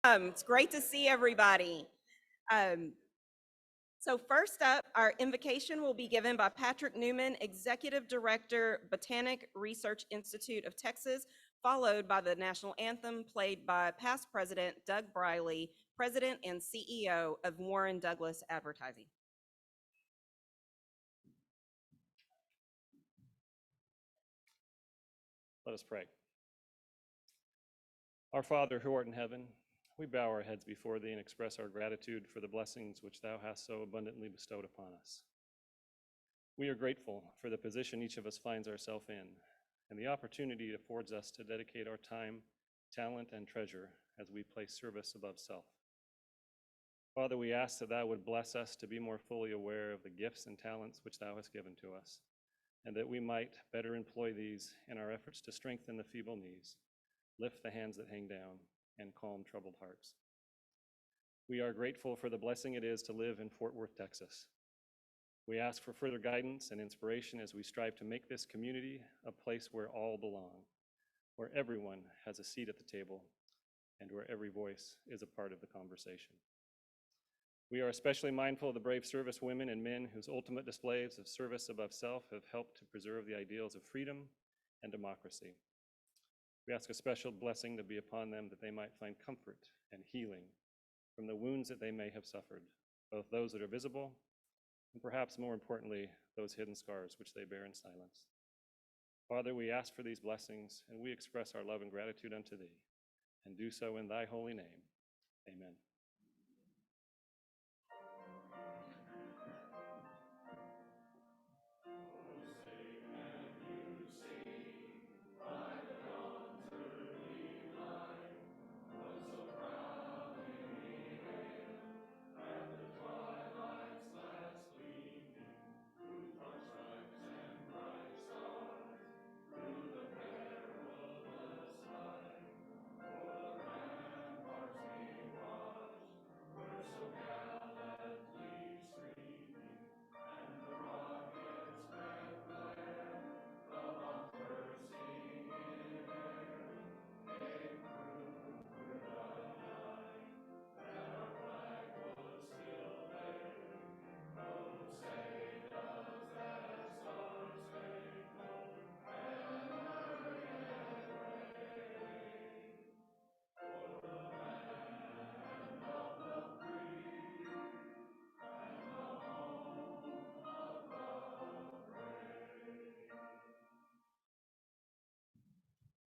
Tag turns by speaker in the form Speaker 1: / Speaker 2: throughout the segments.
Speaker 1: It's great to see everybody. So first up, our invocation will be given by Patrick Newman, Executive Director, Botanic Research Institute of Texas, followed by the national anthem played by past President Doug Briley, President and CEO of Warren Douglas Advertising.
Speaker 2: Let us pray. Our Father, who art in heaven, we bow our heads before thee and express our gratitude for the blessings which thou hast so abundantly bestowed upon us. We are grateful for the position each of us finds ourselves in and the opportunity it affords us to dedicate our time, talent, and treasure as we place service above self. Father, we ask that thou would bless us to be more fully aware of the gifts and talents which thou hast given to us, and that we might better employ these in our efforts to strengthen the feeble knees, lift the hands that hang down, and calm troubled hearts. We are grateful for the blessing it is to live in Fort Worth, Texas. We ask for further guidance and inspiration as we strive to make this community a place where all belong, where everyone has a seat at the table, and where every voice is a part of the conversation. We are especially mindful of the brave service women and men whose ultimate displays of service above self have helped to preserve the ideals of freedom and democracy. We ask a special blessing to be upon them that they might find comfort and healing from the wounds that they may have suffered, both those that are visible and perhaps more importantly, those hidden scars which they bear in silence. Father, we ask for these blessings and we express our love and gratitude unto thee, and do so in thy holy name. Amen.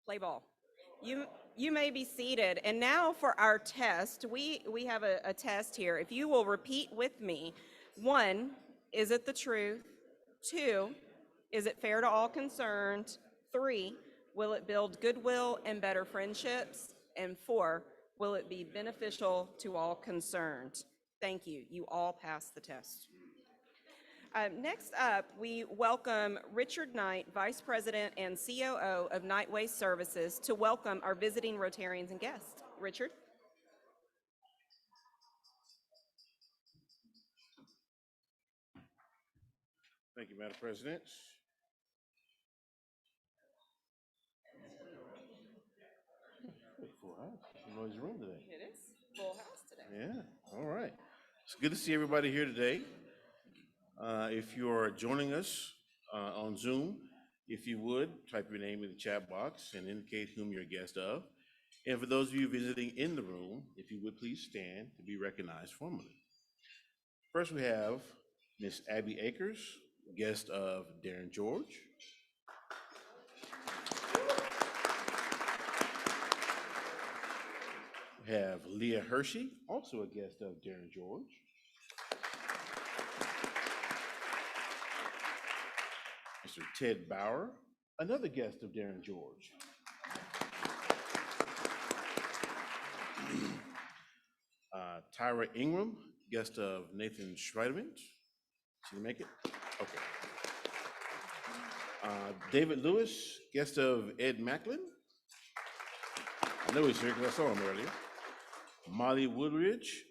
Speaker 1: Play ball. You may be seated. And now for our test, we have a test here. If you will repeat with me, 1, is it the truth? 2, is it fair to all concerned? 3, will it build goodwill and better friendships? And 4, will it be beneficial to all concerned? Thank you. You all passed the test. Next up, we welcome Richard Knight, Vice President and COO of Night Waste Services, to welcome our visiting Rotarians and guests. Richard.
Speaker 3: Thank you, Madam President. Full house. Noisy room today.
Speaker 1: It is full house today.
Speaker 3: Yeah, all right. It's good to see everybody here today. If you are joining us on Zoom, if you would, type your name in the chat box and indicate whom you're a guest of. And for those of you visiting in the room, if you would please stand to be recognized formally. First, we have Miss Abby Akers, guest of Darren George. We have Leah Hershey, also a guest of Darren George. Mr. Ted Bauer, another guest of Darren George. Tyra Ingram, guest of Nathan Schreiderman. Can you make it? Okay. David Lewis, guest of Ed Macklin. I know he's here because I saw him earlier. Molly Woodridge,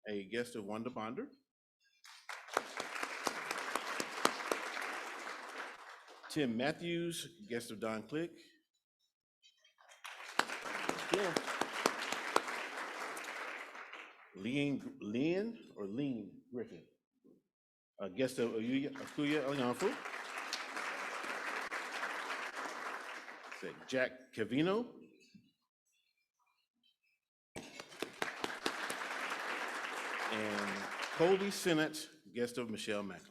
Speaker 3: a guest of Wanda Bonder. Tim Matthews, guest of Don Click. Yeah. Lean Griffin, a guest of Akuya Onyanfu. Jack Cavino. And Cody Sennett, guest of Michelle Macklin.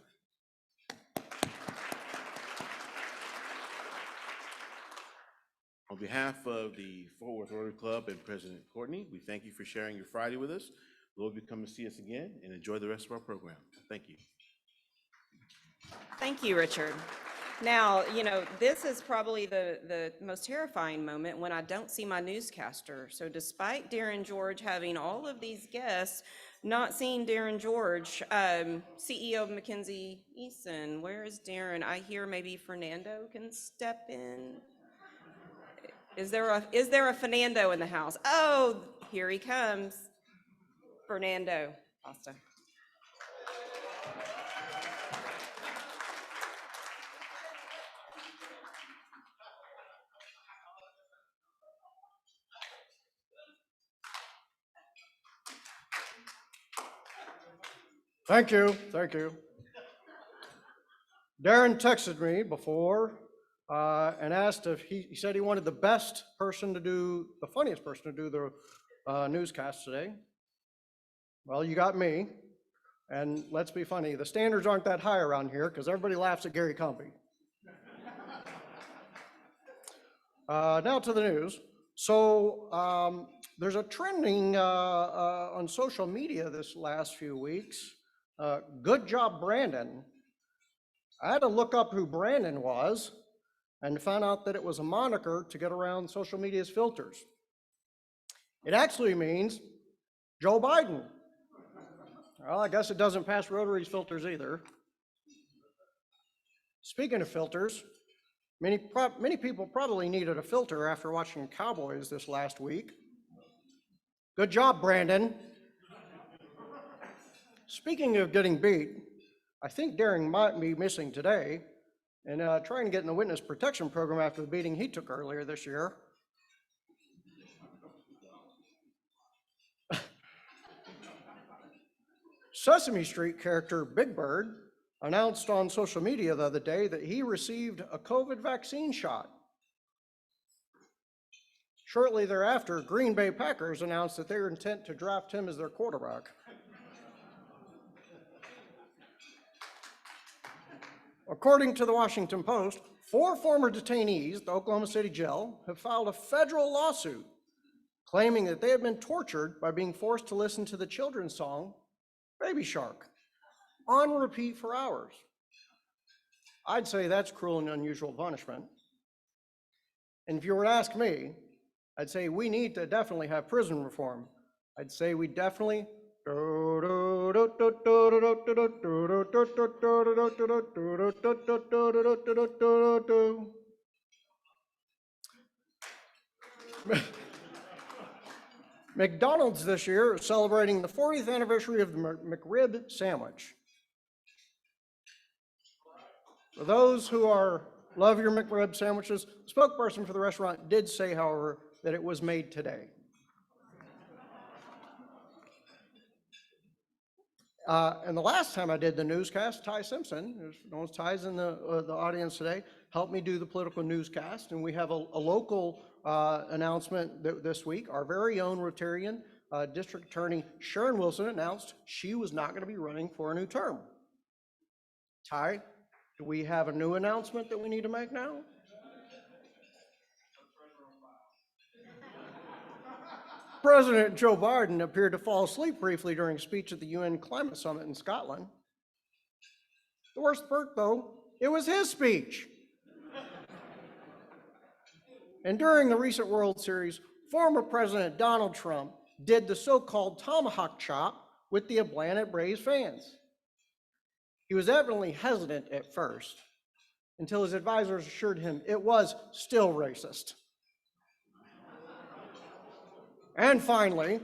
Speaker 3: On behalf of the Fort Worth Rotary Club and President Courtney, we thank you for sharing your Friday with us. We hope you come and see us again and enjoy the rest of our program. Thank you.
Speaker 1: Thank you, Richard. Now, you know, this is probably the most terrifying moment when I don't see my newscaster. So despite Darren George having all of these guests, not seeing Darren George, CEO of McKinsey Easton, where is Darren? I hear maybe Fernando can step in. Is there a Fernando in the house? Oh, here he comes. Fernando Costa.
Speaker 4: Thank you, thank you. Darren texted me before and asked if he said he wanted the funniest person to do the newscast today. Well, you got me, and let's be funny, the standards aren't that high around here because everybody laughs at Gary Cumpy. Now to the news. So there's a trending on social media this last few weeks. Good job, Brandon. I had to look up who Brandon was and found out that it was a moniker to get around social media's filters. It actually means Joe Biden. Well, I guess it doesn't pass Rotary's filters either. Speaking of filters, many people probably needed a filter after watching Cowboys this last week. Good job, Brandon. Speaking of getting beat, I think Darren might be missing today and trying to get in the witness protection program after the beating he took earlier this year. Sesame Street character Big Bird announced on social media the other day that he received a COVID vaccine shot. Shortly thereafter, Green Bay Packers announced that they were intent to draft him as their quarterback. According to the Washington Post, 4 former detainees at the Oklahoma City jail have filed a federal lawsuit claiming that they have been tortured by being forced to listen to the children's song, Baby Shark, on repeat for hours. I'd say that's cruel and unusual punishment. And if you were to ask me, I'd say we need to definitely have prison reform. I'd say we definitely McDonald's this year is celebrating the 40th anniversary of the Mcrib sandwich. For those who love your Mcrib sandwiches, the spokesperson for the restaurant did say, however, that it was made today. And the last time I did the newscast, Ty Simpson, there's no Ty's in the audience today, helped me do the political newscast. And we have a local announcement this week. Our very own Rotarian District Attorney Sharon Wilson announced she was not going to be running for a new term. Ty, do we have a new announcement that we need to make now? President Joe Biden appeared to fall asleep briefly during a speech at the UN Climate Summit in Scotland. The worst part, though, it was his speech. And during the recent World Series, former President Donald Trump did the so-called tomahawk chop with the Atlanta Braves fans. He was evidently hesitant at first, until his advisors assured him it was still racist. And finally,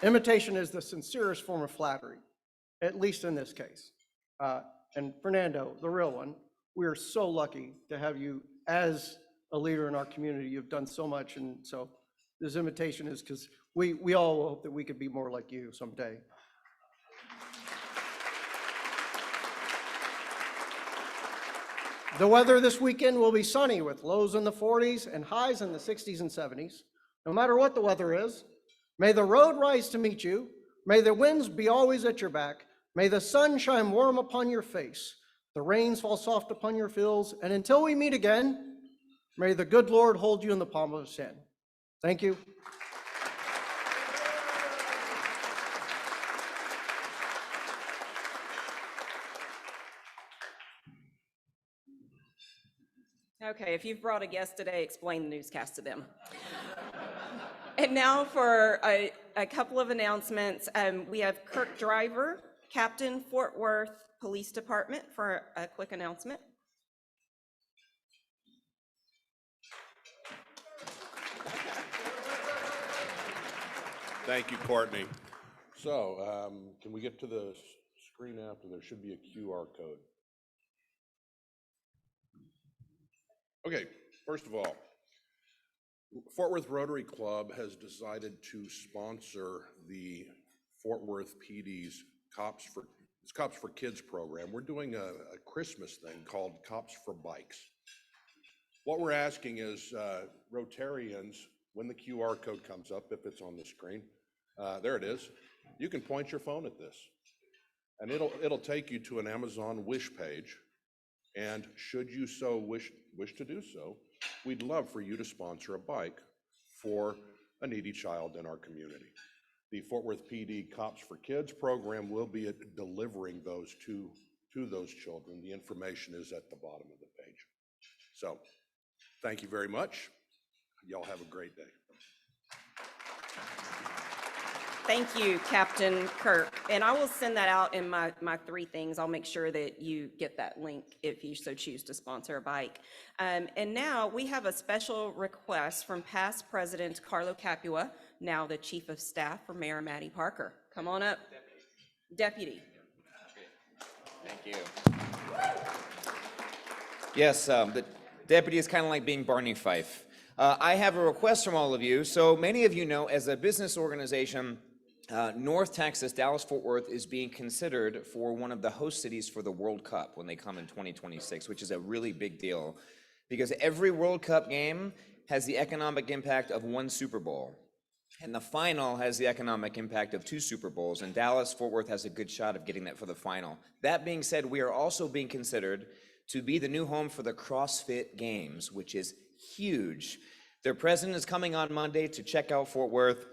Speaker 4: imitation is the sincerest form of flattery, at least in this case. And Fernando, the real one, we are so lucky to have you as a leader in our community. You've done so much, and so this invitation is because we all hope that we could be more like you someday. The weather this weekend will be sunny with lows in the 40s and highs in the 60s and 70s. No matter what the weather is, may the road rise to meet you. May the winds be always at your back. May the sun shine warm upon your face. The rains fall soft upon your fields. And until we meet again, may the good Lord hold you in the palm of his hand. Thank you.
Speaker 1: Okay, if you've brought a guest today, explain the newscast to them. And now for a couple of announcements. We have Kirk Driver, Captain, Fort Worth Police Department, for a quick announcement.
Speaker 5: Thank you, Courtney. So, can we get to the screen after? There should be a QR code. Okay, first of all, Fort Worth Rotary Club has decided to sponsor the Fort Worth PD's Cops for Kids program. We're doing a Christmas thing called Cops for Bikes. What we're asking is Rotarians, when the QR code comes up, if it's on the screen, there it is, you can point your phone at this, and it'll take you to an Amazon wish page. And should you so wish to do so, we'd love for you to sponsor a bike for a needy child in our community. The Fort Worth PD Cops for Kids program will be delivering those to those children. The information is at the bottom of the page. So, thank you very much. Y'all have a great day.
Speaker 1: Thank you, Captain Kirk. And I will send that out in my three things. I'll make sure that you get that link if you so choose to sponsor a bike. And now we have a special request from past President Carlo Capua, now the Chief of Staff for Mayor Maddie Parker. Come on up. Deputy.
Speaker 6: Thank you. Yes, the deputy is kind of like being Barney Fife. I have a request from all of you. So many of you know, as a business organization, North Texas, Dallas-Fort Worth is being considered for one of the host cities for the World Cup when they come in 2026, which is a really big deal because every World Cup game has the economic impact of one Super Bowl. And the final has the economic impact of 2 Super Bowls, and Dallas-Fort Worth has a good shot of getting that for the final. That being said, we are also being considered to be the new home for the CrossFit Games, which is huge. Their president is coming on Monday to check out Fort Worth.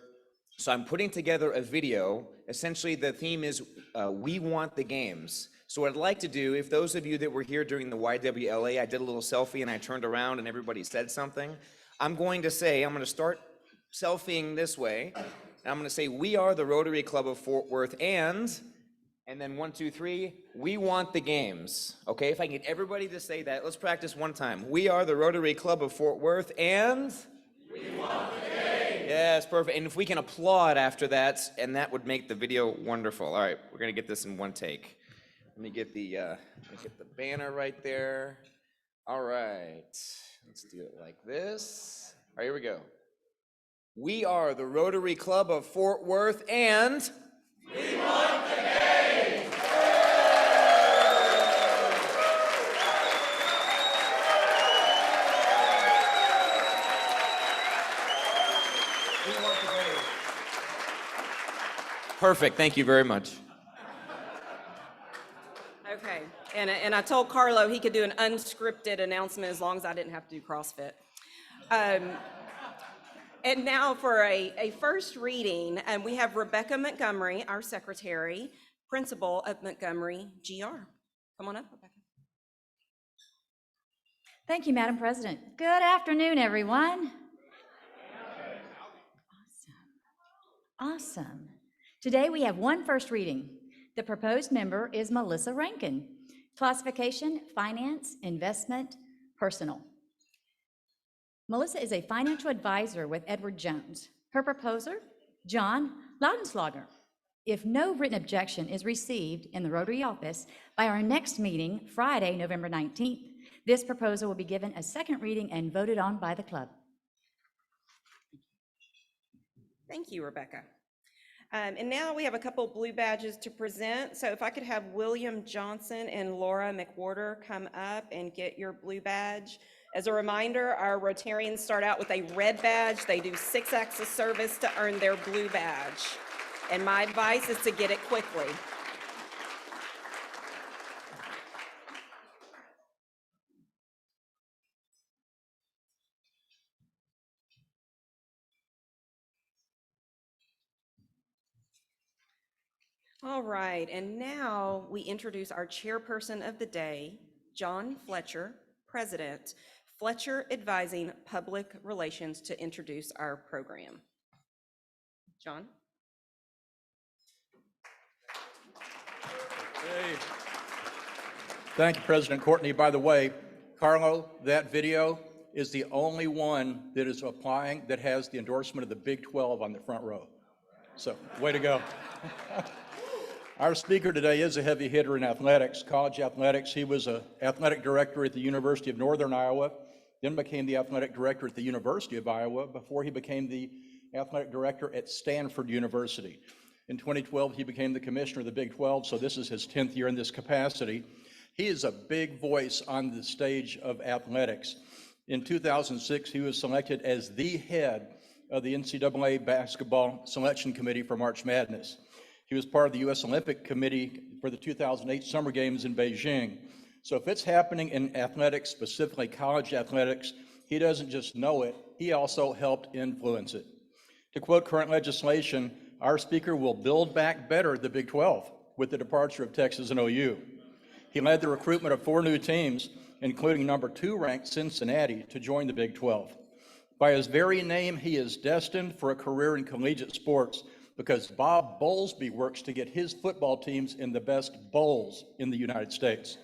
Speaker 6: So I'm putting together a video. Essentially, the theme is We Want the Games. So what I'd like to do, if those of you that were here during the YWLA, I did a little selfie and I turned around and everybody said something. I'm going to start selfieing this way. And I'm going to say, we are the Rotary Club of Fort Worth and then 1, 2, 3, we want the games. Okay, if I can get everybody to say that, let's practice one time. We are the Rotary Club of Fort Worth and we want the games. Yes, perfect. And if we can applaud after that, and that would make the video wonderful. All right, we're gonna get this in one take. Let me get the banner right there. All right, let's do it like this. All right, here we go. We are the Rotary Club of Fort Worth and we want the games. Perfect, thank you very much.
Speaker 1: Okay, and I told Carlo he could do an unscripted announcement as long as I didn't have to do CrossFit. And now for a first reading, we have Rebecca Montgomery, our secretary, principal of Montgomery GR. Come on up, Rebecca.
Speaker 7: Thank you, Madam President. Good afternoon, everyone. Awesome. Today we have one first reading. The proposed member is Melissa Rankin. Classification, finance, investment, personal. Melissa is a financial advisor with Edward Jones. Her proposer, John Laudenslager. If no written objection is received in the Rotary office by our next meeting, Friday, November 19th, this proposal will be given a second reading and voted on by the club.
Speaker 1: Thank you, Rebecca. And now we have a couple blue badges to present. So if I could have William Johnson and Laura McWhorter come up and get your blue badge. As a reminder, our Rotarians start out with a red badge. They do 6 acts of service to earn their blue badge. And my advice is to get it quickly. All right, and now we introduce our chairperson of the day, John Fletcher, President, Fletcher Advising Public Relations, to introduce our program. John?
Speaker 8: Hey. Thank you, President Courtney. By the way, Carlo, that video is the only one that is applying that has the endorsement of the Big 12 on the front row. So, way to go. Our speaker today is a heavy hitter in athletics, college athletics. He was an athletic director at the University of Northern Iowa, then became the athletic director at the University of Iowa before he became the athletic director at Stanford University. In 2012, he became the commissioner of the Big 12, so this is his 10th year in this capacity. He is a big voice on the stage of athletics. In 2006, he was selected as the head of the NCAA Basketball Selection Committee for March Madness. He was part of the U.S. Olympic Committee for the 2008 Summer Games in Beijing. So if it's happening in athletics, specifically college athletics, he doesn't just know it, he also helped influence it. To quote current legislation, our speaker will build back better the Big 12 with the departure of Texas and OU. He led the recruitment of 4 new teams, including number 2 ranked Cincinnati, to join the Big 12. By his very name, he is destined for a career in collegiate sports, because Bob Bowlesby works to get his football teams in the best bowls in the United States.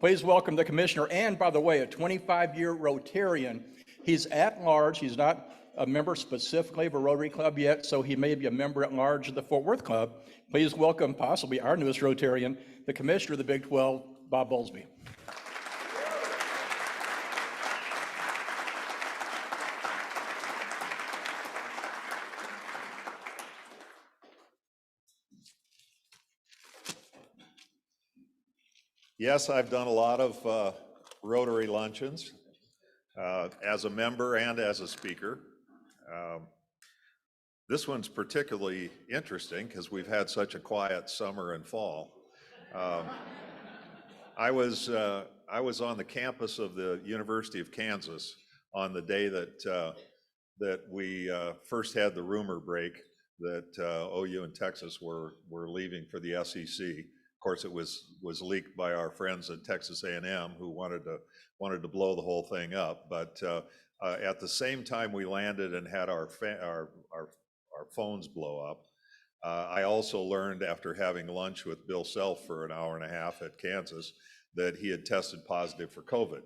Speaker 8: Please welcome the commissioner, and by the way, a 25-year Rotarian. He's at large. He's not a member specifically of a Rotary Club yet, so he may be a member at large of the Fort Worth Club. Please welcome possibly our newest Rotarian, the commissioner of the Big 12, Bob Bowlesby.
Speaker 9: Yes, I've done a lot of Rotary luncheons as a member and as a speaker. This one's particularly interesting because we've had such a quiet summer and fall. I was on the campus of the University of Kansas on the day that we first had the rumor break that OU and Texas were leaving for the SEC. Of course, it was leaked by our friends at Texas A&M who wanted to blow the whole thing up. But at the same time we landed and had our phones blow up, I also learned after having lunch with Bill Self for an hour and a half at Kansas that he had tested positive for COVID.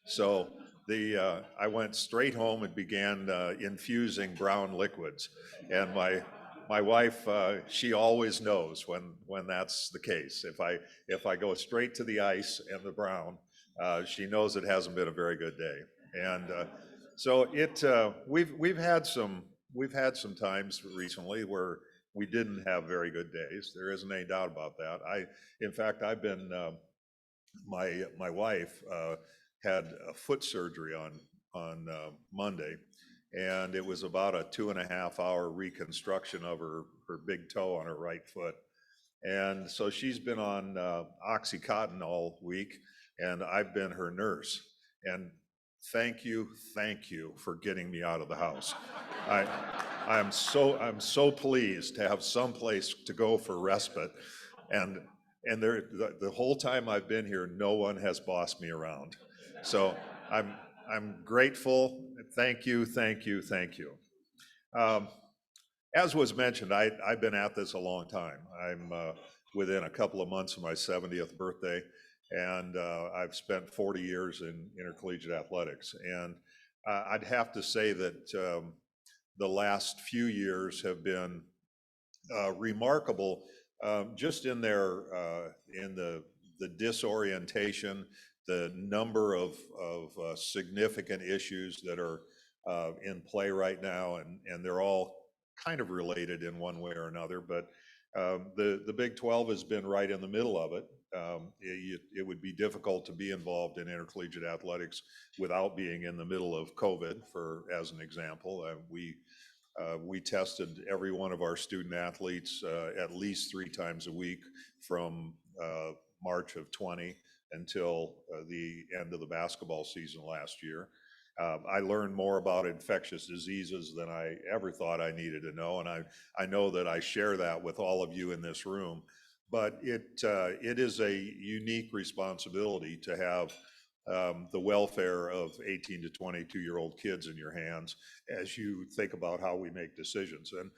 Speaker 9: So I went straight home and began infusing brown liquids, and my wife, she always knows when that's the case. If I go straight to the ice and the brown, she knows it hasn't been a very good day. And so we've had some times recently where we didn't have very good days. There isn't any doubt about that. In fact, I've been my wife had a foot surgery on Monday. And it was about a 2.5-hour reconstruction of her big toe on her right foot. And so she's been on Oxycontin all week, and I've been her nurse. And thank you for getting me out of the house. I'm so pleased to have some place to go for respite. And the whole time I've been here, no one has bossed me around. So I'm grateful. Thank you. As was mentioned, I've been at this a long time. I'm within a couple of months of my 70th birthday, and I've spent 40 years in intercollegiate athletics. And I'd have to say that the last few years have been remarkable, just in the disorientation, the number of significant issues that are in play right now, and they're all kind of related in one way or another, but the Big 12 has been right in the middle of it. It would be difficult to be involved in intercollegiate athletics without being in the middle of COVID, as an example. We tested every one of our student athletes at least 3 times a week from March of 20 until the end of the basketball season last year. I learned more about infectious diseases than I ever thought I needed to know, and I know that I share that with all of you in this room. But it is a unique responsibility to have the welfare of 18 to 22-year-old kids in your hands as you think about how we make decisions. And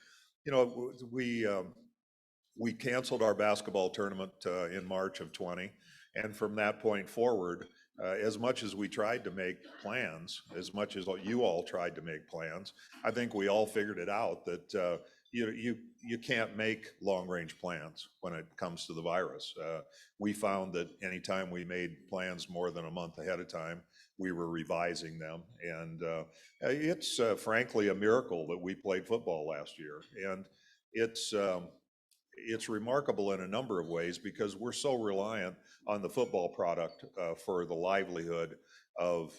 Speaker 9: you know, we canceled our basketball tournament in March of 20, and from that point forward, as much as we tried to make plans, as much as you all tried to make plans, I think we all figured it out that you can't make long-range plans when it comes to the virus. We found that anytime we made plans more than a month ahead of time, we were revising them. And it's frankly a miracle that we played football last year. And it's remarkable in a number of ways because we're so reliant on the football product for the livelihood of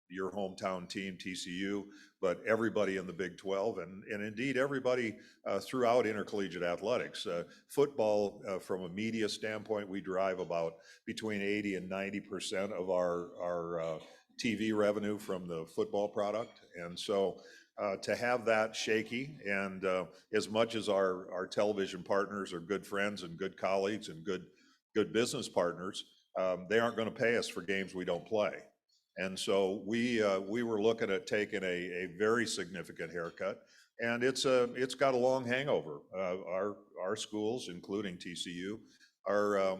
Speaker 9: your hometown team, TCU, but everybody in the Big 12 and indeed everybody throughout intercollegiate athletics. Football, from a media standpoint, we derive about between 80 and 90% of our TV revenue from the football product. And so to have that shaky, and as much as our television partners are good friends and good colleagues and good business partners, they aren't going to pay us for games we don't play. And so we were looking at taking a very significant haircut, and it's got a long hangover. Our schools, including TCU, are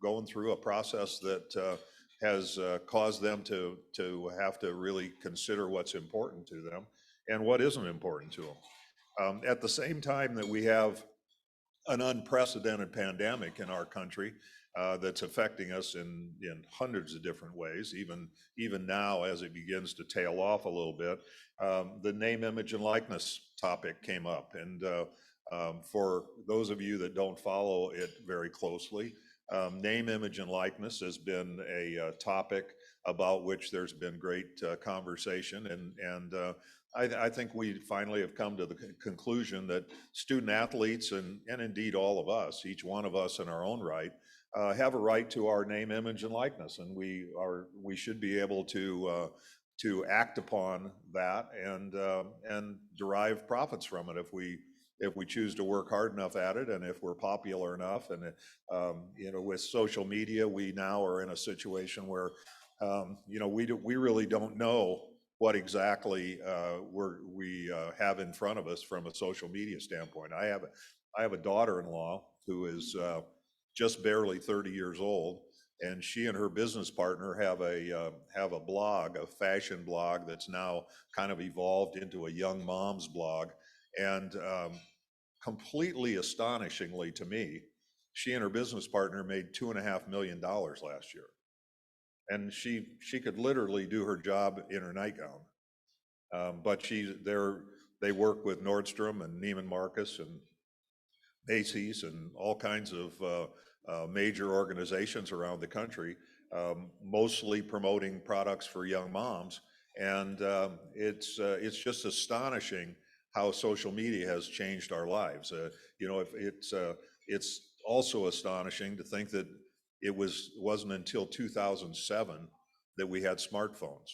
Speaker 9: going through a process that has caused them to have to really consider what's important to them and what isn't important to them. At the same time that we have an unprecedented pandemic in our country that's affecting us in hundreds of different ways, even now as it begins to tail off a little bit, the name, image, and likeness topic came up. And for those of you that don't follow it very closely, name, image, and likeness has been a topic about which there's been great conversation. And I think we finally have come to the conclusion that student athletes and indeed all of us, each one of us in our own right, have a right to our name, image, and likeness, and we should be able to act upon that and derive profits from it if we choose to work hard enough at it, and if we're popular enough. And you know, with social media, we now are in a situation where you know, we really don't know what exactly we have in front of us from a social media standpoint. I have a daughter-in-law who is just barely 30 years old, and she and her business partner have a blog, a fashion blog that's now kind of evolved into a young mom's blog. And completely astonishingly to me, she and her business partner made $2.5 million last year. And she could literally do her job in her nightgown. But they work with Nordstrom and Neiman Marcus and Macy's and all kinds of major organizations around the country, mostly promoting products for young moms. And it's just astonishing how social media has changed our lives. You know, it's also astonishing to think that it wasn't until 2007 that we had smartphones.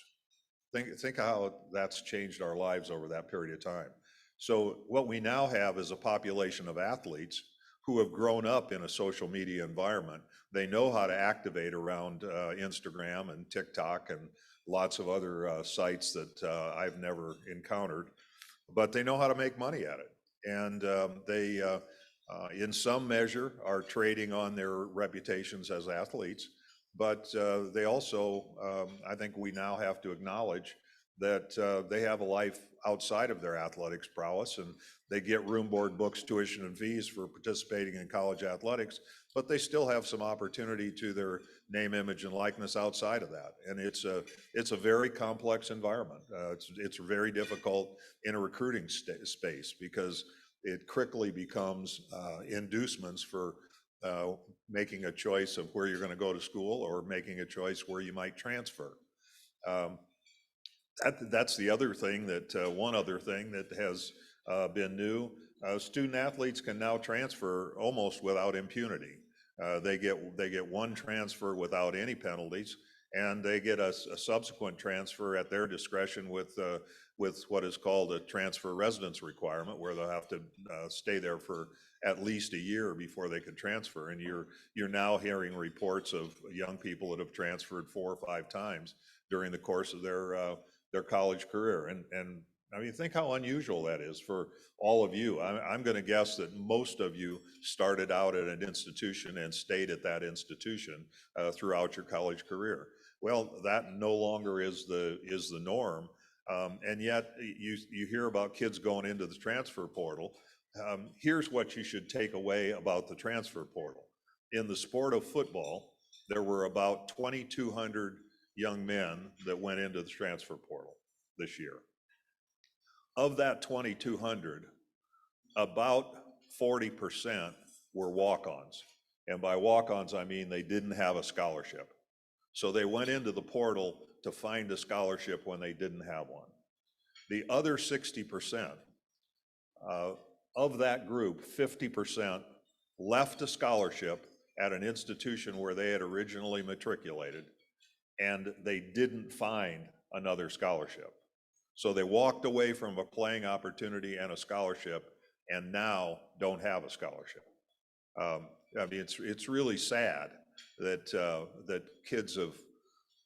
Speaker 9: Think how that's changed our lives over that period of time. So what we now have is a population of athletes who have grown up in a social media environment. They know how to activate around Instagram and TikTok and lots of other sites that I've never encountered, but they know how to make money at it. And they, in some measure, are trading on their reputations as athletes, but they also, I think we now have to acknowledge that they have a life outside of their athletics prowess, and they get room, board, books, tuition, and fees for participating in college athletics, but they still have some opportunity to their name, image, and likeness outside of that. And it's a very complex environment. It's very difficult in a recruiting space because it quickly becomes inducements for making a choice of where you're going to go to school or making a choice where you might transfer. That's the other thing one other thing that has been new. Student athletes can now transfer almost without impunity. They get one transfer without any penalties, and they get a subsequent transfer at their discretion with what is called a transfer residence requirement, where they'll have to stay there for at least a year before they can transfer. And you're now hearing reports of young people that have transferred 4 or 5 times during the course of their college career. And I mean, think how unusual that is for all of you. I'm going to guess that most of you started out at an institution and stayed at that institution throughout your college career. Well, that no longer is the norm. And yet you hear about kids going into the transfer portal. Here's what you should take away about the transfer portal. In the sport of football, there were about 2,200 young men that went into the transfer portal this year. Of that 2,200, about 40% were walk-ons. And by walk-ons, I mean they didn't have a scholarship. So they went into the portal to find a scholarship when they didn't have one. The other 60% of that group, 50%, left a scholarship at an institution where they had originally matriculated, and they didn't find another scholarship. So they walked away from a playing opportunity and a scholarship, and now don't have a scholarship. I mean, it's really sad that kids have,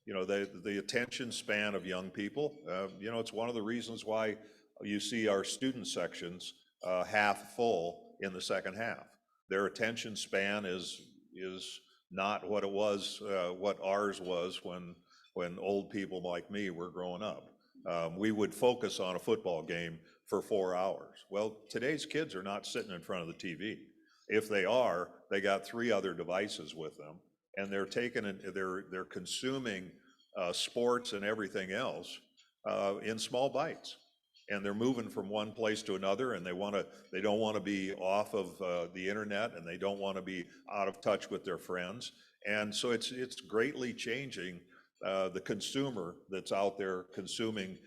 Speaker 9: the attention span of young people, it's one of the reasons why you see our student sections half full in the second half. Their attention span is not what it was, what ours was when old people like me were growing up. We would focus on a football game for 4 hours. Well, today's kids are not sitting in front of the TV. If they are, they got 3 other devices with them, and they're they're consuming sports and everything else in small bites. And they're moving from one place to another, and they don't want to be off of the internet, and they don't want to be out of touch with their friends. And so it's greatly changing the consumer that's out there consuming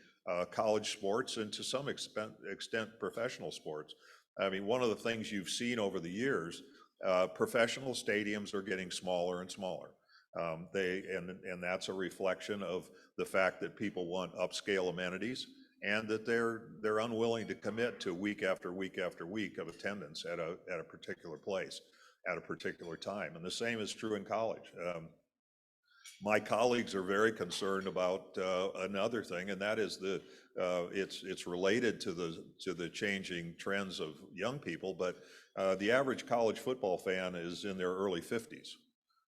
Speaker 9: college sports and to some extent professional sports. I mean, one of the things you've seen over the years, professional stadiums are getting smaller and smaller. And that's a reflection of the fact that people want upscale amenities, and that they're unwilling to commit to week after week after week of attendance at a particular place at a particular time. And the same is true in college. My colleagues are very concerned about another thing, and that is it's related to the changing trends of young people, but the average college football fan is in their early 50s.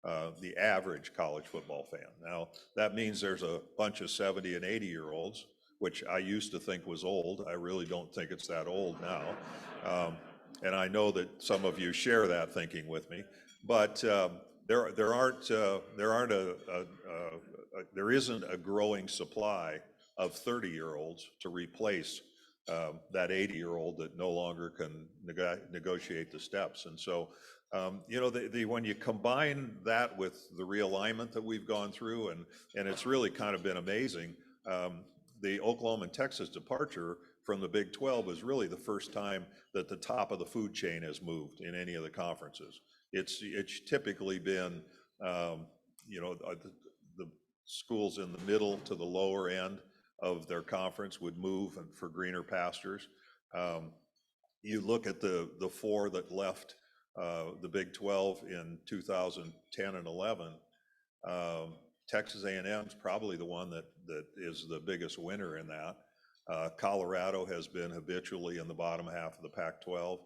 Speaker 9: The average college football fan. Now, that means there's a bunch of 70 and 80-year-olds, which I used to think was old. I really don't think it's that old now. And I know that some of you share that thinking with me, but there isn't a growing supply of 30-year-olds to replace that 80-year-old that no longer can negotiate the steps. And so, when you combine that with the realignment that we've gone through, and it's really kind of been amazing, the Oklahoma and Texas departure from the Big 12 is really the first time that the top of the food chain has moved in any of the conferences. It's typically been, the schools in the middle to the lower end of their conference would move and for greener pastures. You look at the 4 that left the Big 12 in 2010 and 11, Texas A&M is probably the one that is the biggest winner in that. Colorado has been habitually in the bottom half of the Pac-12.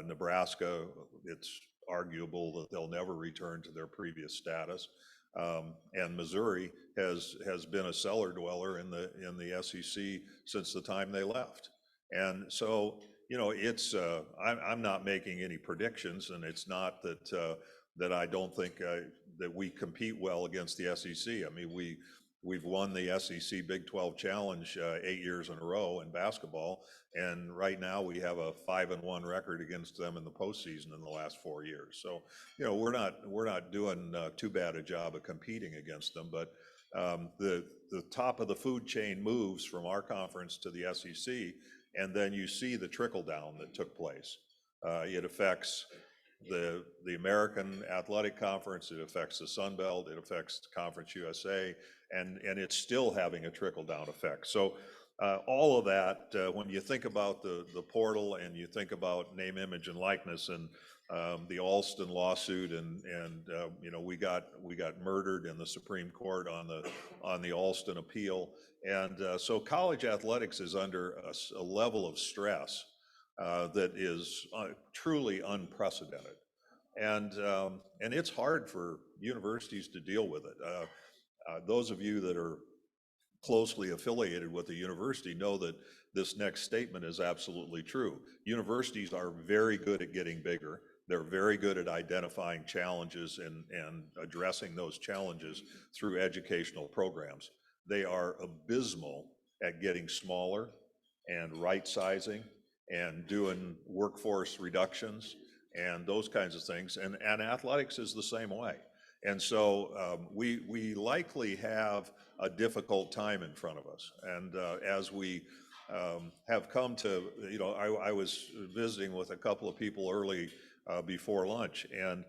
Speaker 9: Nebraska, it's arguable that they'll never return to their previous status. And Missouri has been a cellar dweller in the SEC since the time they left. And so, you know, it's, I'm not making any predictions, and it's not that I don't think that we compete well against the SEC. I mean, we've won the SEC Big 12 Challenge 8 years in a row in basketball, and right now we have a 5-1 record against them in the postseason in the last 4 years. So, you know, we're not doing too bad a job of competing against them, but the top of the food chain moves from our conference to the SEC, and then you see the trickle down that took place. It affects the American Athletic Conference, it affects the Sun Belt, it affects Conference USA, and it's still having a trickle down effect. So all of that, when you think about the portal and you think about name, image, and likeness, and the Alston lawsuit, and you know, we got murdered in the Supreme Court on the Alston appeal, and so college athletics is under a level of stress that is truly unprecedented, and it's hard for universities to deal with it. Those of you that are closely affiliated with the university know that this next statement is absolutely true. Universities are very good at getting bigger. They're very good at identifying challenges and addressing those challenges through educational programs. They are abysmal at getting smaller and right-sizing and doing workforce reductions and those kinds of things. And athletics is the same way. And so we likely have a difficult time in front of us. And as we have come to, you know, I was visiting with a couple of people early before lunch, and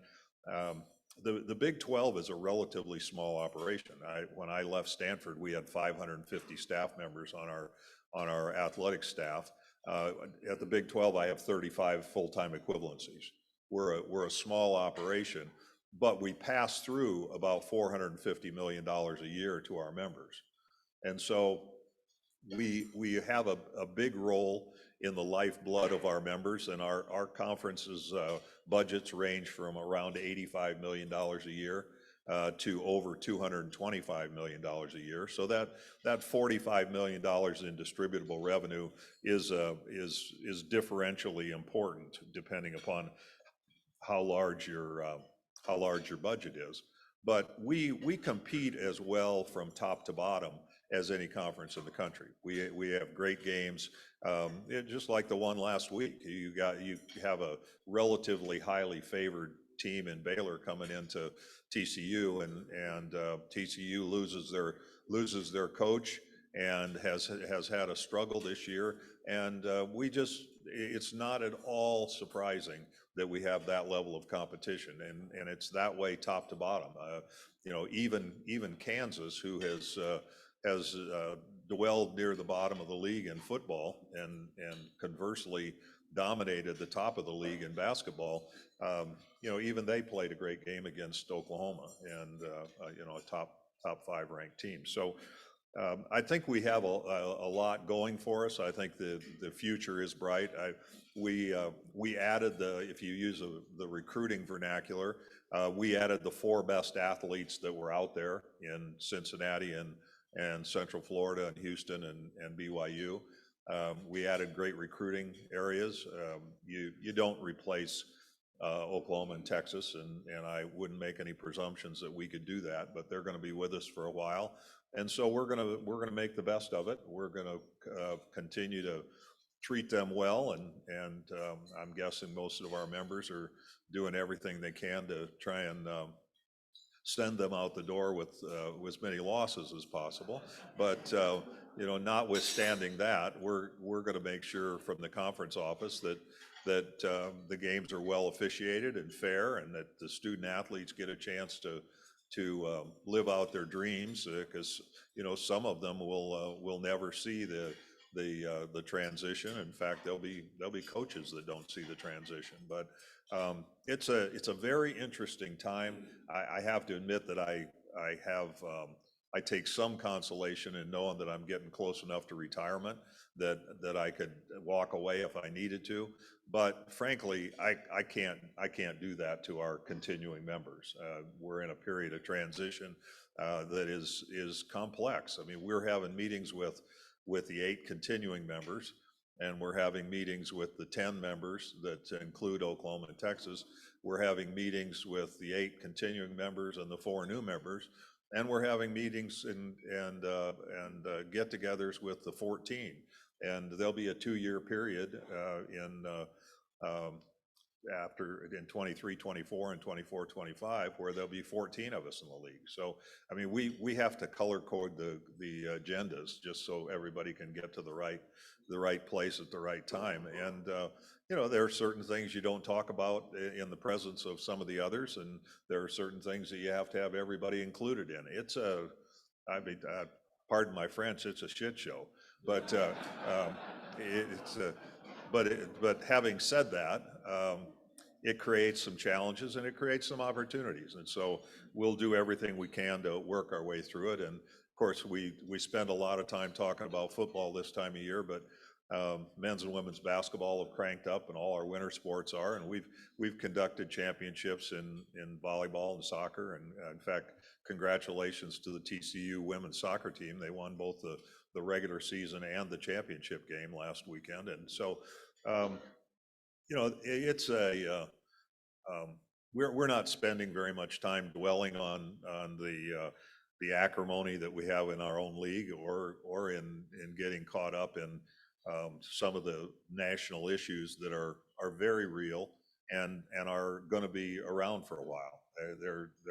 Speaker 9: the Big 12 is a relatively small operation. When I left Stanford, we had 550 staff members on our athletic staff. At the Big 12, I have 35 full-time equivalencies. We're a small operation, but we pass through about $450 million a year to our members. And so we have a big role in the lifeblood of our members, and our conference's budgets range from around $85 million a year to over $225 million a year. So that $45 million in distributable revenue is differentially important depending upon how large your budget is. But we compete as well from top to bottom as any conference in the country. We have great games, just like the one last week. You have a relatively highly favored team in Baylor coming into TCU, and TCU loses their coach and has had a struggle this year. And it's not at all surprising that we have that level of competition, and it's that way top to bottom. You know, even Kansas, who has dwelled near the bottom of the league in football and conversely dominated the top of the league in basketball, you know, even they played a great game against Oklahoma, and you know, a top 5 ranked team. So I think we have a lot going for us. I think the future is bright. We added if you use the recruiting vernacular, we added the 4 best athletes that were out there in Cincinnati and Central Florida and Houston and BYU. We added great recruiting areas. You don't replace Oklahoma and Texas, and I wouldn't make any presumptions that we could do that, but they're going to be with us for a while. And so we're going to make the best of it. We're going to continue to treat them well, and I'm guessing most of our members are doing everything they can to try and send them out the door with as many losses as possible. But you know, notwithstanding that, we're going to make sure from the conference office that the games are well officiated and fair, and that the student athletes get a chance to live out their dreams, because you know, some of them will never see the transition. In fact, there'll be coaches that don't see the transition. But it's a very interesting time. I have to admit that I have I take some consolation in knowing that I'm getting close enough to retirement that I could walk away if I needed to. But frankly, I can't do that to our continuing members. We're in a period of transition that is complex. I mean, we're having meetings with the 8 continuing members, and we're having meetings with the 10 members that include Oklahoma and Texas. We're having meetings with the 8 continuing members and the 4 new members, and we're having meetings and get-togethers with the 14. And there'll be a 2-year period in 23, 24, and 24, 25, where there'll be 14 of us in the league. So, I mean, we have to color code the agendas just so everybody can get to the right place at the right time. And, you know, there are certain things you don't talk about in the presence of some of the others, and there are certain things that you have to have everybody included in. I mean, pardon my French, it's a shit show. But but having said that, it creates some challenges and it creates some opportunities. And so we'll do everything we can to work our way through it. And of course, we spend a lot of time talking about football this time of year, but men's and women's basketball have cranked up, and all our winter sports are. And we've conducted championships in volleyball and soccer. And in fact, congratulations to the TCU women's soccer team. They won both the regular season and the championship game last weekend. And so, you know, it's we're not spending very much time dwelling on the acrimony that we have in our own league, or in getting caught up in some of the national issues that are very real and are going to be around for a while.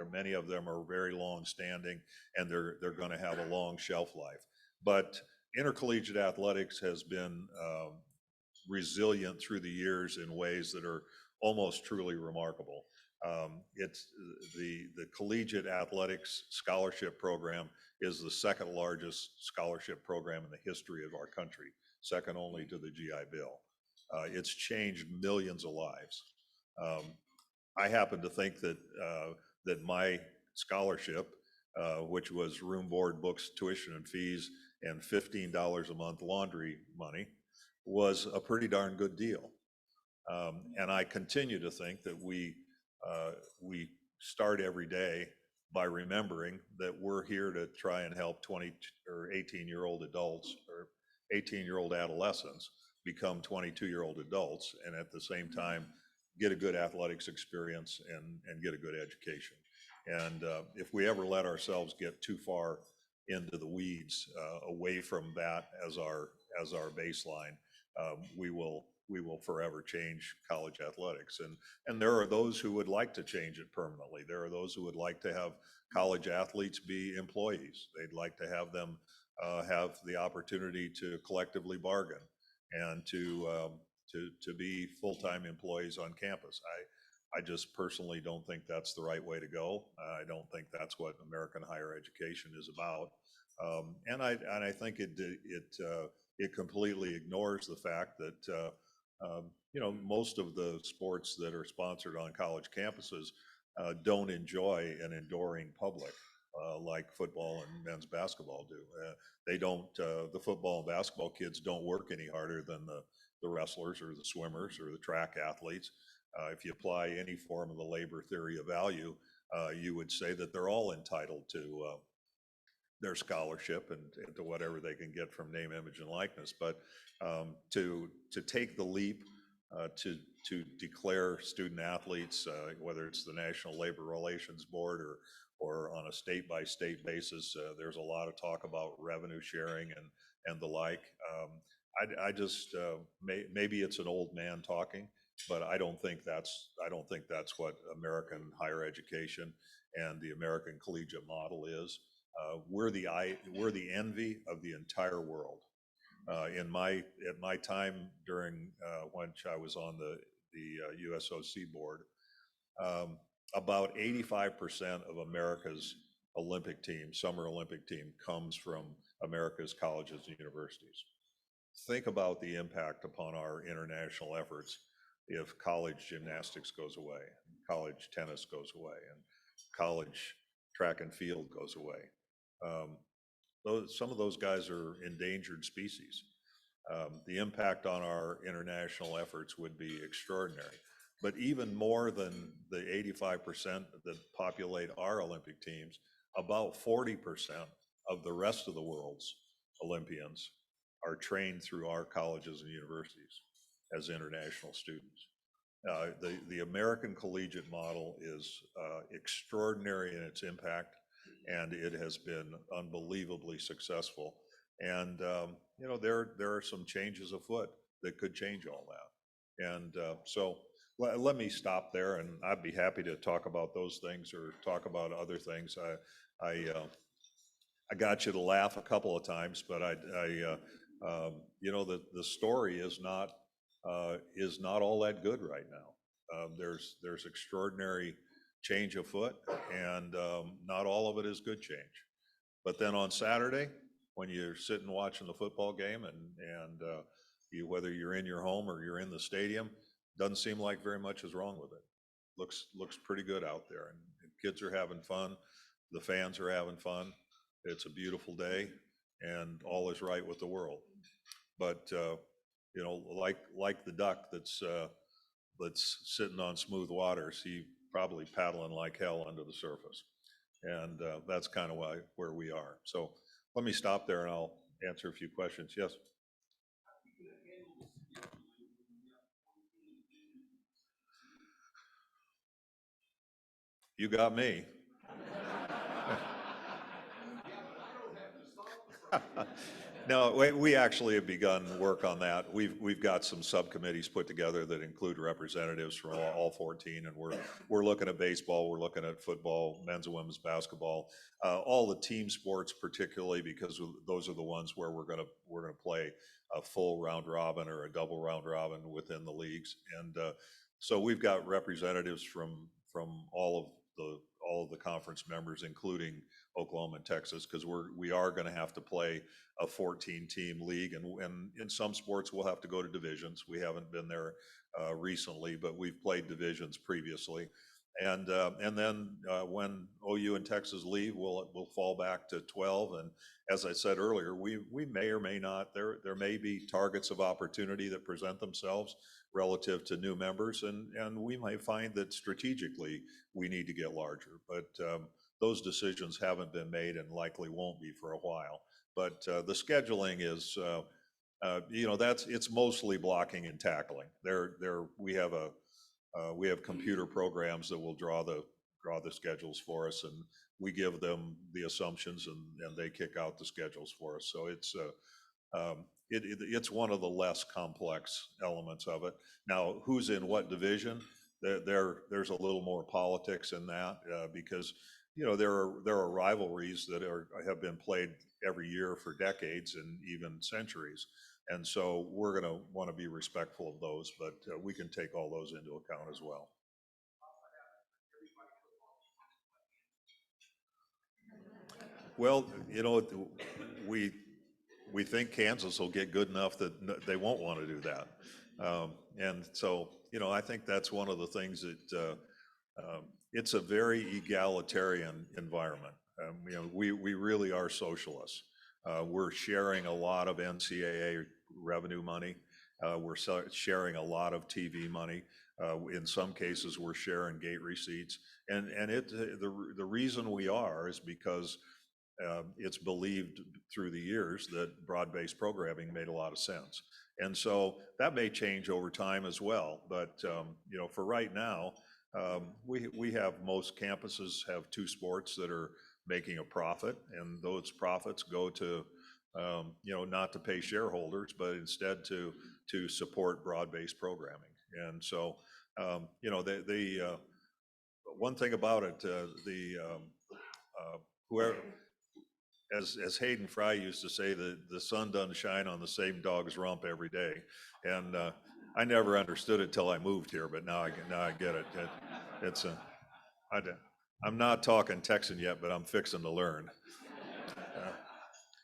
Speaker 9: Many of them are very long standing, and they're going to have a long shelf life. But intercollegiate athletics has been resilient through the years in ways that are almost truly remarkable. It's the Collegiate Athletics Scholarship Program is the second largest scholarship program in the history of our country, second only to the GI Bill. It's changed millions of lives. I happen to think that my scholarship, which was room, board, books, tuition, and fees, and $15 a month laundry money, was a pretty darn good deal. And I continue to think that we start every day by remembering that we're here to try and help 20 or 18-year-old adults or 18-year-old adolescents become 22-year-old adults, and at the same time get a good athletics experience and get a good education. And if we ever let ourselves get too far into the weeds, away from that as our baseline, we will forever change college athletics. And there are those who would like to change it permanently. There are those who would like to have college athletes be employees. They'd like to have them have the opportunity to collectively bargain and to be full-time employees on campus. I just personally don't think that's the right way to go. I don't think that's what American higher education is about. And I think it completely ignores the fact that you know, most of the sports that are sponsored on college campuses don't enjoy an enduring public like football and men's basketball do. They don't. The football and basketball kids don't work any harder than the wrestlers or the swimmers or the track athletes. If you apply any form of the labor theory of value, you would say that they're all entitled to their scholarship and to whatever they can get from name, image, and likeness. But to take the leap to declare student athletes, whether it's the National Labor Relations Board or on a state-by-state basis, there's a lot of talk about revenue sharing and the like. I just maybe it's an old man talking, but I don't think that's what American higher education and the American collegiate model is. We're the envy of the entire world. At my time during when I was on the USOC board, about 85% of America's Olympic team, summer Olympic team, comes from America's colleges and universities. Think about the impact upon our international efforts if college gymnastics goes away, college tennis goes away, and college track and field goes away. some of those guys are endangered species. The impact on our international efforts would be extraordinary. But even more than the 85% that populate our Olympic teams, about 40% of the rest of the world's Olympians are trained through our colleges and universities as international students. The American collegiate model is extraordinary in its impact, and it has been unbelievably successful. And there are some changes afoot that could change all that. And so let me stop there, and I'd be happy to talk about those things or talk about other things. I got you to laugh a couple of times, but the story is not all that good right now. There's extraordinary change afoot, and not all of it is good change. But then on Saturday, when you're sitting watching the football game, and whether you're in your home or you're in the stadium, doesn't seem like very much is wrong with it. Looks pretty good out there, and kids are having fun. The fans are having fun. It's a beautiful day, and all is right with the world. But like the duck that's sitting on smooth waters, he probably paddling like hell under the surface, and that's kind of where we are. So let me stop there, and I'll answer a few questions. Yes. You got me. No, we actually have begun work on that. We've got some subcommittees put together that include representatives from all 14, and we're looking at baseball, we're looking at football, men's and women's basketball, all the team sports, particularly because those are the ones where we're gonna play a full round robin or a double round robin within the leagues, and so we've got representatives from all of the conference members, including Oklahoma and Texas, because we are going to have to play a 14-team league, and in some sports we'll have to go to divisions. We haven't been there recently, but we've played divisions previously, and then when OU and Texas leave, we'll fall back to 12. And as I said earlier, we may or may not, there may be targets of opportunity that present themselves relative to new members, and we might find that strategically we need to get larger, but those decisions haven't been made and likely won't be for a while. But the scheduling is, it's mostly blocking and tackling. We have computer programs that will draw the schedules for us, and we give them the assumptions, and they kick out the schedules for us. So it's one of the less complex elements of it. Now, who's in what division? There's a little more politics in that, because there are rivalries that have been played every year for decades and even centuries, and so we're going to want to be respectful of those, but we can take all those into account as well. Well, we think Kansas will get good enough that they won't want to do that. And so, I think that's one of the things that it's a very egalitarian environment. We really are socialists. We're sharing a lot of NCAA revenue money. We're sharing a lot of TV money. In some cases, we're sharing gate receipts. And the reason we are is because it's believed through the years that broad-based programming made a lot of sense. And so that may change over time as well. But for right now, we have, most campuses have 2 sports that are making a profit, and those profits go to not to pay shareholders, but instead to support broad-based programming. And so one thing about it, whoever, as Hayden Fry used to say, the sun doesn't shine on the same dog's rump every day. And I never understood it till I moved here, but now I get it. I'm not talking Texan yet, but I'm fixing to learn.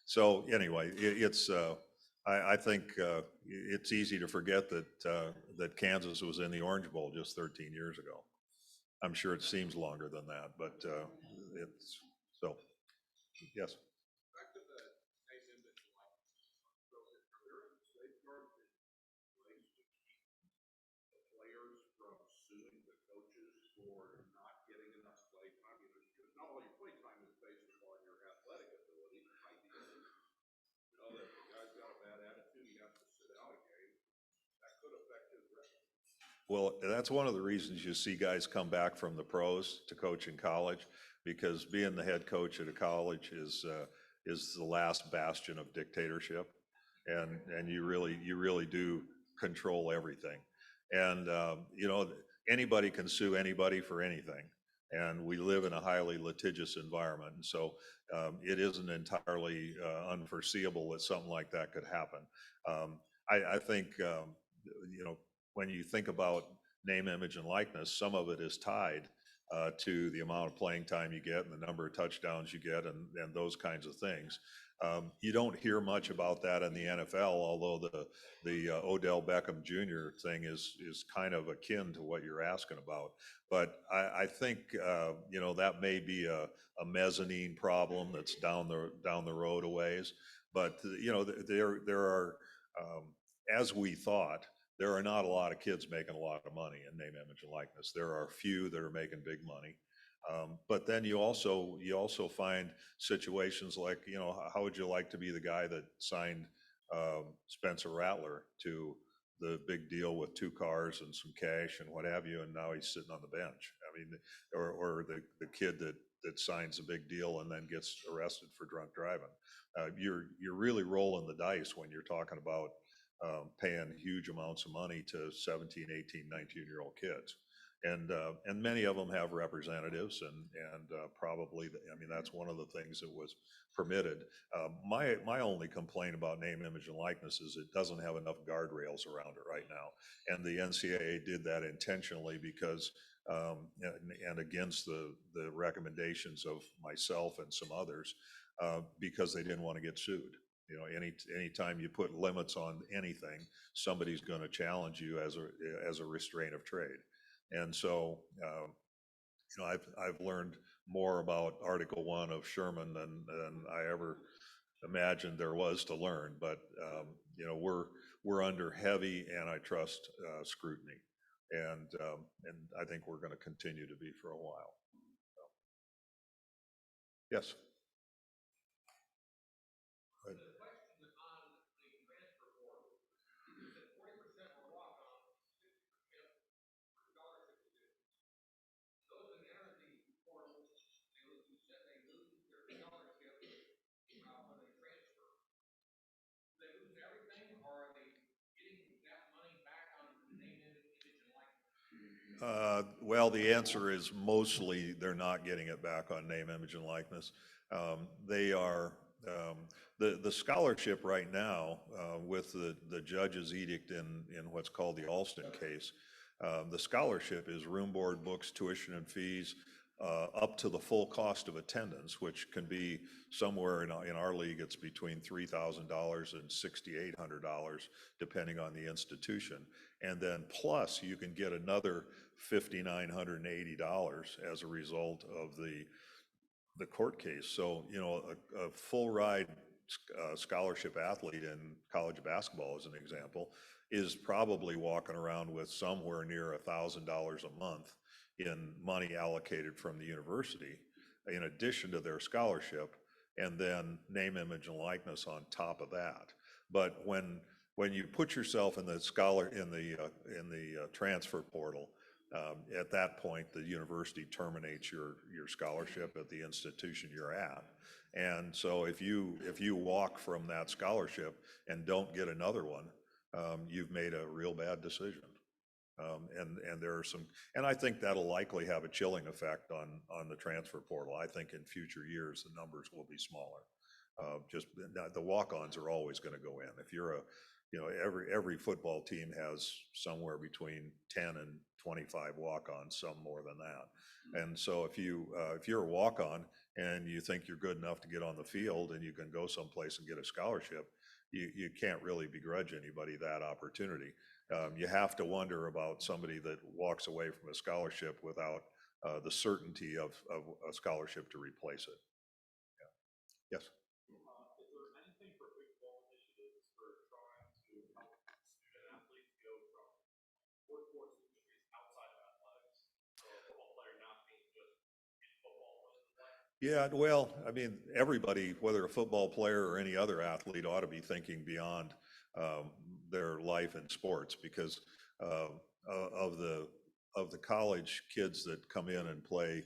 Speaker 9: So anyway, I think it's easy to forget that Kansas was in the Orange Bowl just 13 years ago. I'm sure it seems longer than that, but it's so. Yes.
Speaker 5: Back to the name, image, and likeness. So are there any safeguards in place to keep the players from suing the coaches for not getting enough play time? Because not all your play time is based upon your athletic ability. Ideally, you know that the guy's got a bad attitude, he has to sit out a game. That could affect his record.
Speaker 9: Well, that's one of the reasons you see guys come back from the pros to coach in college, because being the head coach at a college is the last bastion of dictatorship, and you really do control everything, and you know, anybody can sue anybody for anything, and we live in a highly litigious environment, and so it isn't entirely unforeseeable that something like that could happen. I think you know, when you think about name, image, and likeness, some of it is tied to the amount of playing time you get and the number of touchdowns you get and those kinds of things. You don't hear much about that in the NFL, although the Odell Beckham Jr. thing is kind of akin to what you're asking about. But I think you know, that may be a mezzanine problem that's down the road a ways. But you know, there are as we thought, there are not a lot of kids making a lot of money in name, image, and likeness. There are a few that are making big money. But then you also find situations like, you know, how would you like to be the guy that signed Spencer Rattler to the big deal with 2 cars and some cash and what have you, and now he's sitting on the bench? I mean, or the kid that signs a big deal and then gets arrested for drunk driving. You're really rolling the dice when you're talking about paying huge amounts of money to 17, 18, 19-year-old kids. And many of them have representatives and probably, I mean, that's one of the things that was permitted. My only complaint about name, image, and likeness is it doesn't have enough guardrails around it right now. And the NCAA did that intentionally because, and against the recommendations of myself and some others, because they didn't want to get sued. You know, anytime you put limits on anything, somebody's going to challenge you as a restraint of trade. And so, you know, I've learned more about Article 1 of Sherman than I ever imagined there was to learn. But you know, we're under heavy antitrust scrutiny, and I think we're going to continue to be for a while. So. Yes. Right. Well, the answer is mostly they're not getting it back on name, image, and likeness. They are, the scholarship right now with the judge's edict in what's called the Alston case, the scholarship is room, board, books, tuition, and fees up to the full cost of attendance, which can be somewhere in our league, it's between $3,000 and $6,800, depending on the institution. And then plus you can get another $5,980 as a result of the court case. So, you know, a full ride scholarship athlete in college basketball, as an example, is probably walking around with somewhere near $1,000 a month in money allocated from the university, in addition to their scholarship, and then name, image, and likeness on top of that. But when you put yourself in the transfer portal, at that point, the university terminates your scholarship at the institution you're at. And so if you walk from that scholarship and don't get another one, you've made a real bad decision. And there are some, and I think that'll likely have a chilling effect on the transfer portal. I think in future years, the numbers will be smaller. Just the walk-ons are always going to go in. If you're you know, every football team has somewhere between 10 and 25 walk-ons, some more than that. And so if you're a walk-on and you think you're good enough to get on the field and you can go someplace and get a scholarship, you can't really begrudge anybody that opportunity. You have to wonder about somebody that walks away from a scholarship without the certainty of a scholarship to replace it. Yes. Yeah, well, I mean, everybody, whether a football player or any other athlete, ought to be thinking beyond um, their life in sports, because uh, of the college kids that come in and play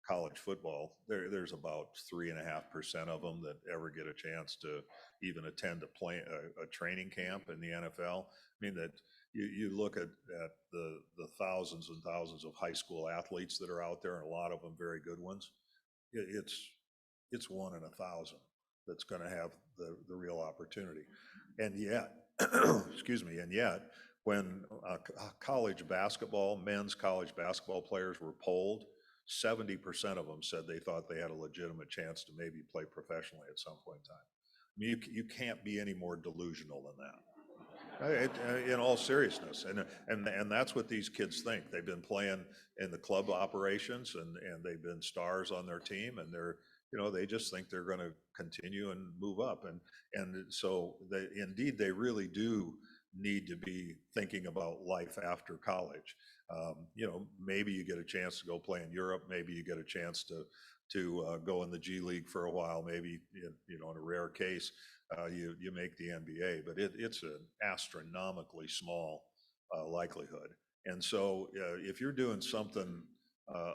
Speaker 9: college football, there's about 3.5% of them that ever get a chance to even attend a training camp in the NFL. I mean, that you look at the thousands and thousands of high school athletes that are out there, and a lot of them very good ones. It's 1 in 1,000 that's going to have the real opportunity. And yet, excuse me, and yet, when college basketball, men's college basketball players were polled, 70% of them said they thought they had a legitimate chance to maybe play professionally at some point in time. I mean, you can't be any more delusional than that. In all seriousness, and that's what these kids think. They've been playing in the club operations, and they've been stars on their team, and they just think they're going to continue and move up, and so they really do need to be thinking about life after college. Maybe you get a chance to go play in Europe. Maybe you get a chance to go in the G League for a while. Maybe in a rare case, you make the NBA, but it's an astronomically small likelihood. And so if you're doing something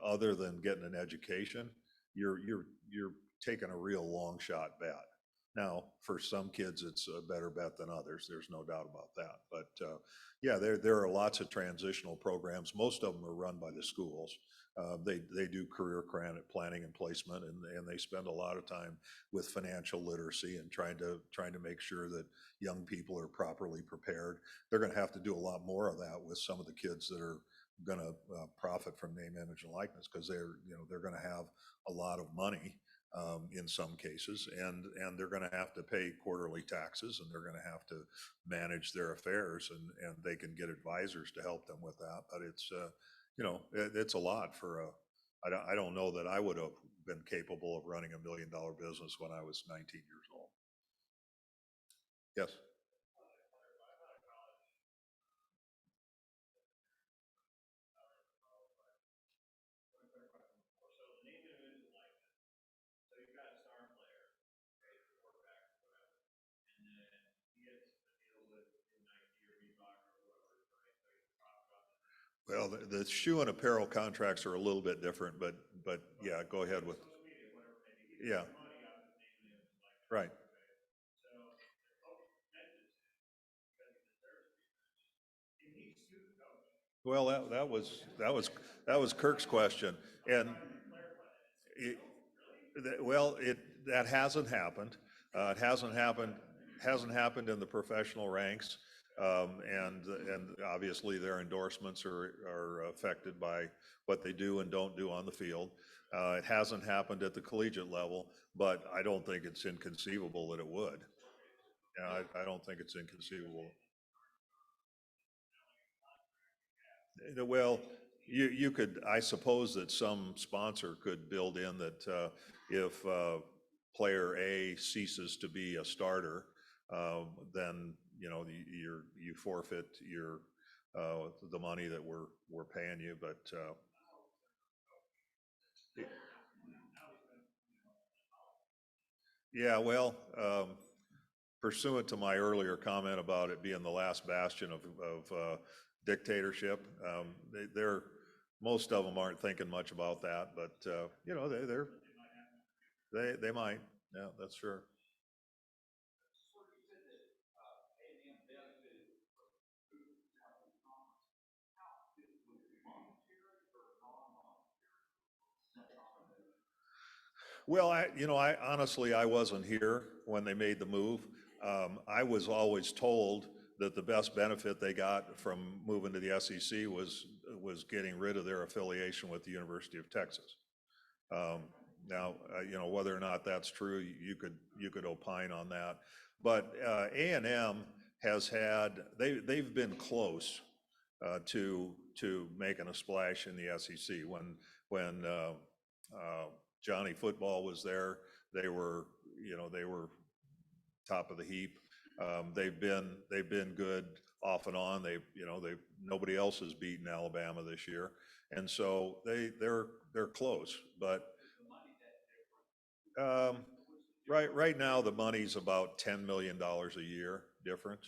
Speaker 9: other than getting an education, you're taking a real long shot bet. Now, for some kids, it's a better bet than others. There's no doubt about that. But yeah, there are lots of transitional programs. Most of them are run by the schools. They do career planning and placement, and they spend a lot of time with financial literacy and trying to make sure that young people are properly prepared. They're going to have to do a lot more of that with some of the kids that are going to profit from name, image, and likeness, because they're going to have a lot of money in some cases, and they're going to have to pay quarterly taxes, and they're going to have to manage their affairs, and they can get advisors to help them with that. But it's a lot for I don't know that I would have been capable of running $1 million business when I was 19 years old. Yes. Well, the shoe and apparel contracts are a little bit different, but yeah, go ahead with. Yeah. Right. Well, that was Kirk's question, and it, that hasn't happened. It hasn't happened in the professional ranks, and obviously their endorsements are affected by what they do and don't do on the field. It hasn't happened at the collegiate level, but I don't think it's inconceivable that it would. Yeah, I don't think it's inconceivable. Well, you could, I suppose that some sponsor could build in that if player A ceases to be a starter, then you forfeit the money that we're paying you. But yeah, well, pursuant to my earlier comment about it being the last bastion of dictatorship, most of them aren't thinking much about that, but they might. Yeah, that's sure. Well, I honestly, I wasn't here when they made the move. I was always told that the best benefit they got from moving to the SEC was getting rid of their affiliation with the University of Texas. Now, whether or not that's true, you could opine on that. But A&M has they've been close to making a splash in the SEC. When Johnny Football was there, they were they were top of the heap. They've been good off and on. Nobody else has beaten Alabama this year. And so they're close, but right now the money's about $10 million a year difference.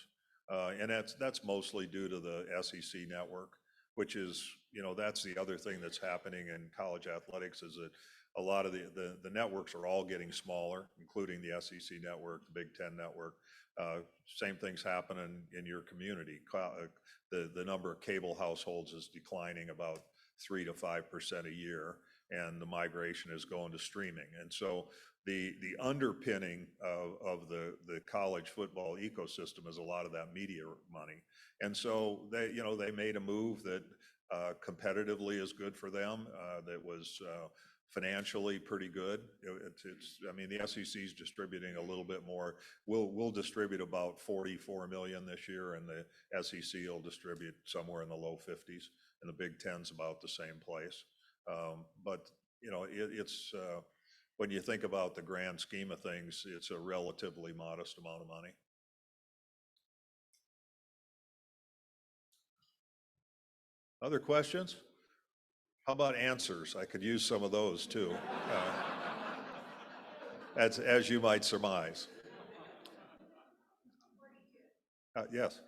Speaker 9: And that's mostly due to the SEC network, which is, that's the other thing that's happening in college athletics is that a lot of the networks are all getting smaller, including the SEC network, the Big Ten network. Same thing's happening in your community. The number of cable households is declining about 3 to 5% a year, and the migration is going to streaming. And so the underpinning of the college football ecosystem is a lot of that media money. And so they made a move that competitively is good for them, that was financially pretty good. The SEC is distributing a little bit more. We'll distribute about 44 million this year, and the SEC will distribute somewhere in the low 50s, and the Big Ten's about the same place. But it's when you think about the grand scheme of things, it's a relatively modest amount of money. Other questions? How about answers? I could use some of those too, as you might surmise. Yes.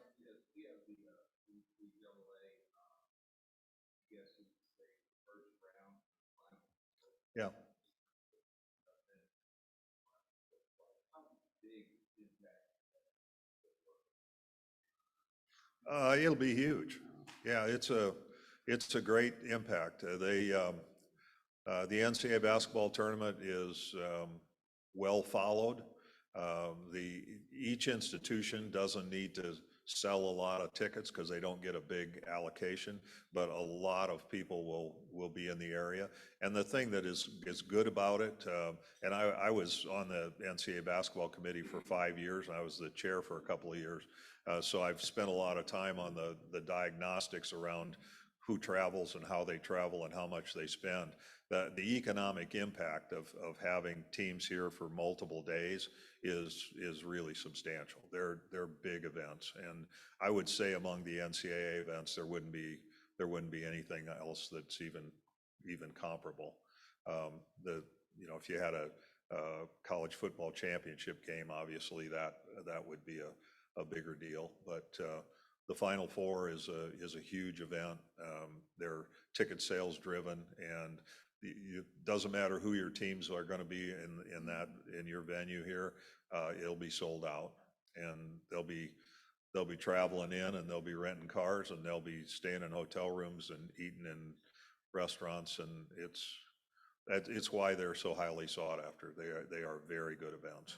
Speaker 9: Yeah. It'll be huge. Yeah, it's a great impact. The NCAA basketball tournament is well followed. Each institution doesn't need to sell a lot of tickets because they don't get a big allocation, but a lot of people will be in the area. And the thing that is good about it, and I was on the NCAA basketball committee for 5 years, and I was the chair for a couple of years. So I've spent a lot of time on the diagnostics around who travels and how they travel and how much they spend. The economic impact of having teams here for multiple days is really substantial. They're big events, and I would say among the NCAA events there wouldn't be anything else that's even comparable. If you had a college football championship game, obviously that would be a bigger deal, but the Final Four is a huge event. They're ticket sales driven, and it doesn't matter who your teams are going to be in your venue here. It'll be sold out, and they'll be traveling in, and they'll be renting cars, and they'll be staying in hotel rooms and eating in restaurants, and it's why they're so highly sought after. They are very good events.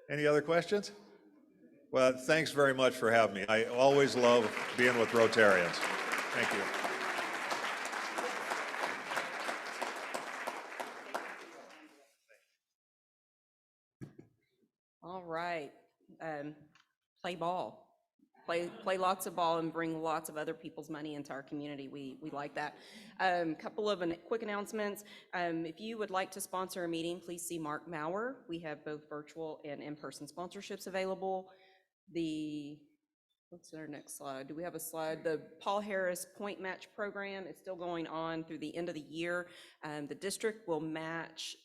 Speaker 9: Any other questions? Well, thanks very much for having me. I always love being with Rotarians. Thank you.
Speaker 1: All right. Play ball. Play lots of ball and bring lots of other people's money into our community. We like that. Couple of quick announcements. If you would like to sponsor a meeting, please see Mark Maurer. We have both virtual and in-person sponsorships available. What's our next slide? Do we have a slide? The Paul Harris Point Match Program is still going on through the end of the year. The district will match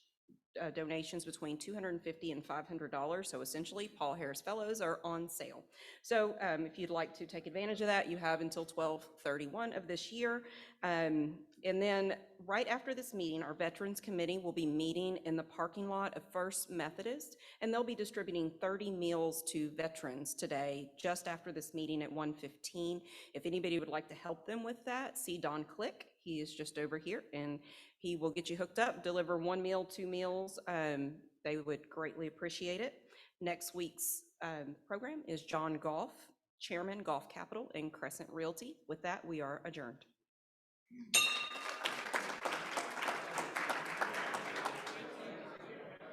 Speaker 1: donations between $250 and $500. So essentially, Paul Harris Fellows are on sale. So if you'd like to take advantage of that, you have until 12/31 of this year. And then right after this meeting, our Veterans Committee will be meeting in the parking lot of First Methodist, and they'll be distributing 30 meals to veterans today, just after this meeting at 1:15. If anybody would like to help them with that, see Don Click. He is just over here, and he will get you hooked up, deliver 1 meal, 2 meals. They would greatly appreciate it. Next week's program is John Goff, Chairman, Golf Capital and Crescent Realty. With that, we are adjourned.